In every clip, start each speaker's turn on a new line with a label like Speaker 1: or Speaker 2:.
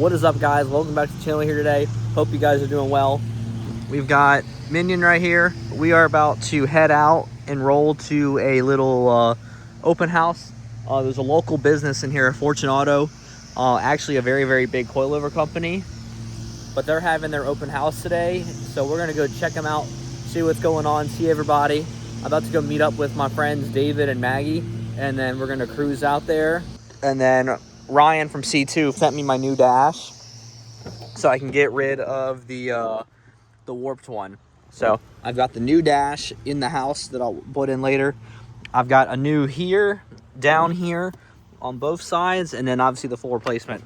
Speaker 1: What is up, guys? Welcome back to the channel here today. Hope you guys are doing well. We've got Minion right here. We are about to head out and roll to a little open house. There's a local business in here, Fortune Auto. Actually a very, very big coilover company. But they're having their open house today. So we're gonna go check them out, see what's going on, see everybody. I'm about to go meet up with my friends David and Maggie. And then we're gonna cruise out there. And then Ryan from C2 sent me my new dash so I can get rid of the warped one. So I've got the new dash in the house that I'll put in later. I've got a new here, down here on both sides, and then obviously the full replacement.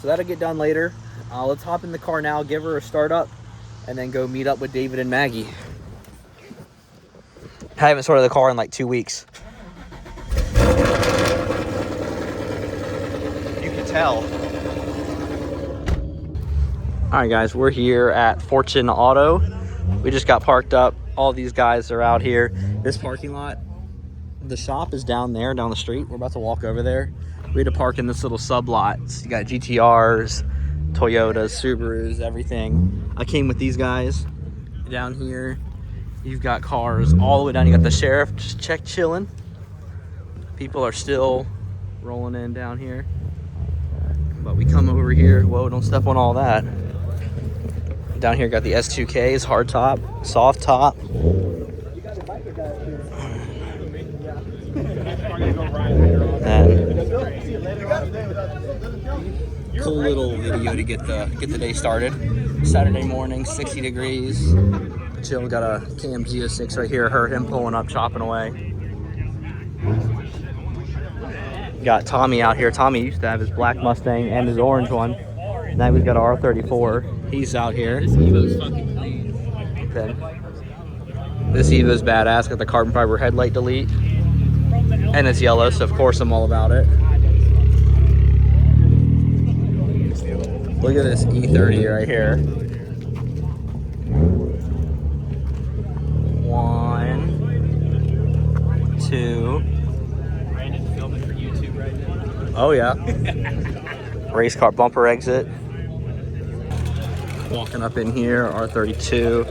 Speaker 1: So that'll get done later. Let's hop in the car now, give her a start up, and then go meet up with David and Maggie. I haven't started the car in like 2 weeks. Tell. All right, guys, we're here at Fortune Auto. We just got parked up. All these guys are out here. This parking lot, the shop is down there, down the street. We're about to walk over there. We had to park in this little sub lot. So you got GTRs, Toyotas, Subarus, everything. I came with these guys down here. You've got cars all the way down. You got the sheriff just chilling. People are still rolling in down here. But we come over here, whoa, don't step on all that. Down here got the S2Ks, hard top, soft top. And cool little video to get the day started. Saturday morning, 60 degrees. Chill, got a KM Z06 right here, heard him pulling up, chopping away. Got Tommy out here. Tommy used to have his black Mustang and his orange one. Now we've got our R34. He's out here. This Evo's fucking clean. This Evo's badass. Got the carbon fiber headlight delete. And it's yellow, so of course I'm all about it. Look at this E30 right here. 1, 2. Oh yeah. Race car bumper exit. Walking up in here, R32.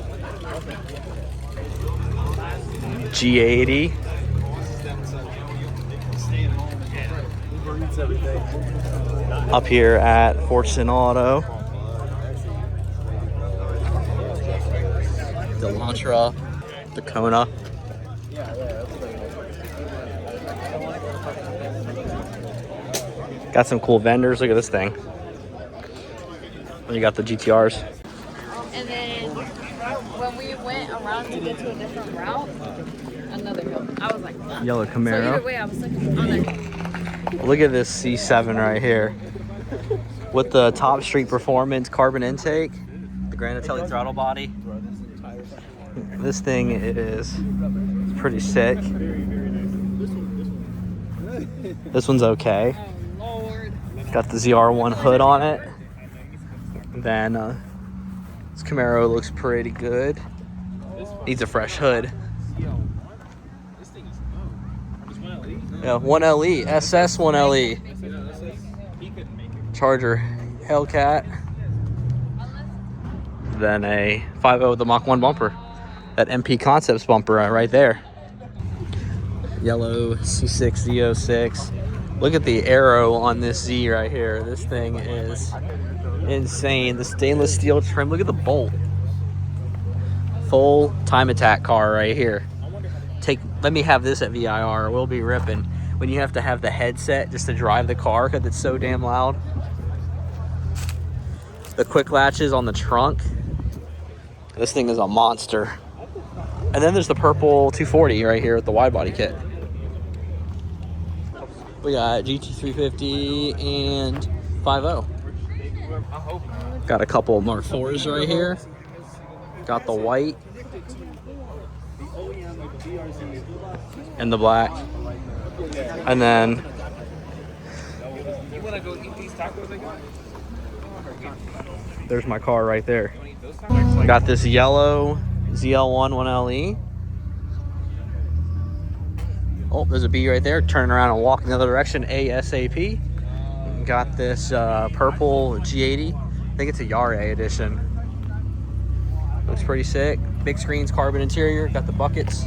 Speaker 1: G80. Up here at Fortune Auto. The Elantra, the Kona. Got some cool vendors. Look at this thing. You got the GTRs.
Speaker 2: And then when we went around to get to a different route, another hill. I was like, fuck.
Speaker 1: Yellow Camaro.
Speaker 2: So either way, I was like, on there.
Speaker 1: Look at this C7 right here. With the Top Street Performance carbon intake, the Granatelli throttle body. This thing is pretty sick. This one's okay. Got the ZR1 hood on it. Then this Camaro looks pretty good. Needs a fresh hood. Yeah, 1LE, SS 1LE. Charger Hellcat. Then a 5.0 with the Mach 1 bumper. That MP Concepts bumper right there. Yellow C6 Z06. Look at the arrow on this Z right here. This thing is insane. The stainless steel trim. Look at the bolt. Full time attack car right here. Let me have this at VIR. We'll be ripping. When you have to have the headset just to drive the car because it's so damn loud. The quick latches on the trunk. This thing is a monster. And then there's the purple 240 right here with the wide body kit. We got GT350 and 5.0. Got a couple of Mark 4s right here. Got the white and the black. And then there's my car right there. Got this yellow ZL1 1LE. Oh, there's a B right there. Turn around and walk in the other direction ASAP. Got this purple G80. I think it's a Yare edition. Looks pretty sick. Big screens, carbon interior. Got the buckets.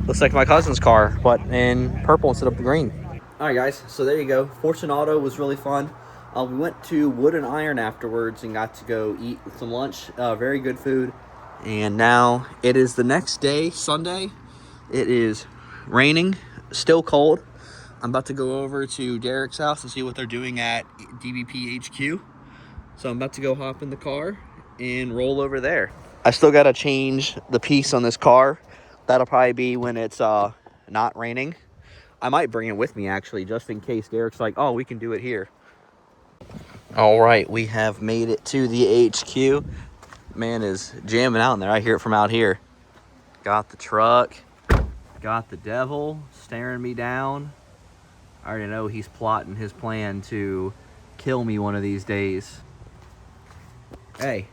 Speaker 1: Looks like my cousin's car, but in purple instead of green. All right, guys. So there you go. Fortunato was really fun. We went to Wood and Iron afterwards and got to go eat some lunch. Very good food. And now it is the next day, Sunday. It is raining, still cold. I'm about to go over to Derek's house and see what they're doing at DBP HQ. So I'm about to go hop in the car and roll over there. I still got to change the piece on this car. That'll probably be when it's not raining. I might bring it with me, actually, just in case Derek's like, oh, we can do it here. All right, we have made it to the HQ. Man is jamming out in there. I hear it from out here. Got the truck. Got the devil staring me down. I already know he's plotting his plan to kill me one of these days. Hey,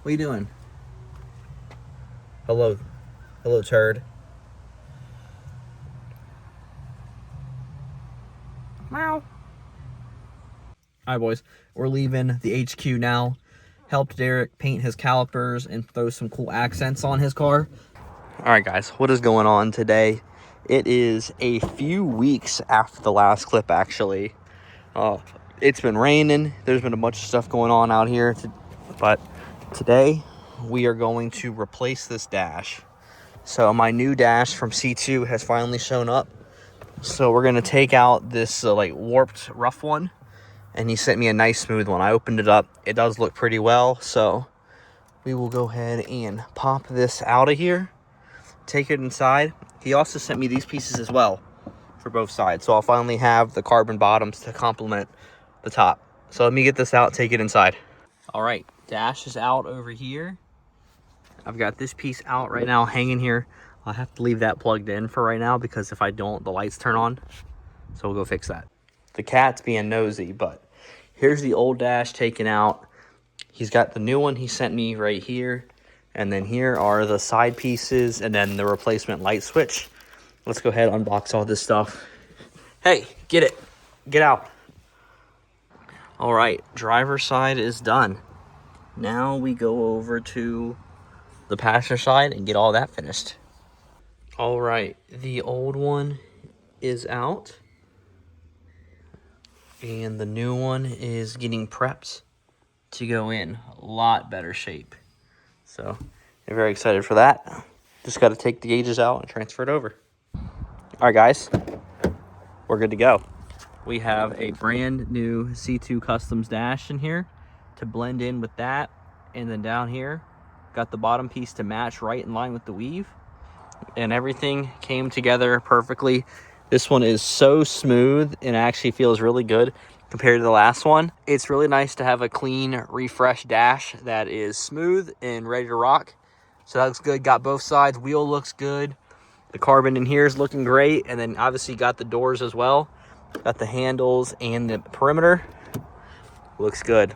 Speaker 1: what are you doing? Hello, turd. Meow. All right, boys, we're leaving the HQ now. Helped Derek paint his calipers and throw some cool accents on his car. All right, guys, what is going on today? It is a few weeks after the last clip, actually. It's been raining. There's been a bunch of stuff going on out here. But today, we are going to replace this dash. So my new dash from C2 has finally shown up. So we're going to take out this like warped rough one. And he sent me a nice smooth one. I opened it up. It does look pretty well. So we will go ahead and pop this out of here. Take it inside. He also sent me these pieces as well for both sides. So I'll finally have the carbon bottoms to complement the top. So let me get this out, take it inside. All right, dash is out over here. I've got this piece out right now hanging here. I'll have to leave that plugged in for right now because if I don't, the lights turn on. So we'll go fix that. The cat's being nosy, but here's the old dash taken out. He's got the new one he sent me right here. And then here are the side pieces and then the replacement light switch. Let's go ahead and unbox all this stuff. Hey, get it. Get out. All right, driver's side is done. Now we go over to the passenger side and get all that finished. All right, the old one is out. And the new one is getting prepped to go in. A lot better shape. So, I'm very excited for that. Just got to take the gauges out and transfer it over. All right, guys. We're good to go. We have a brand new C2 Customs dash in here to blend in with that. And then down here, got the bottom piece to match right in line with the weave. And everything came together perfectly. This one is so smooth and actually feels really good compared to the last one. It's really nice to have a clean, refreshed dash that is smooth and ready to rock. So that looks good. Got both sides. Wheel looks good. The carbon in here is looking great. And then obviously got the doors as well. Got the handles and the perimeter. Looks good.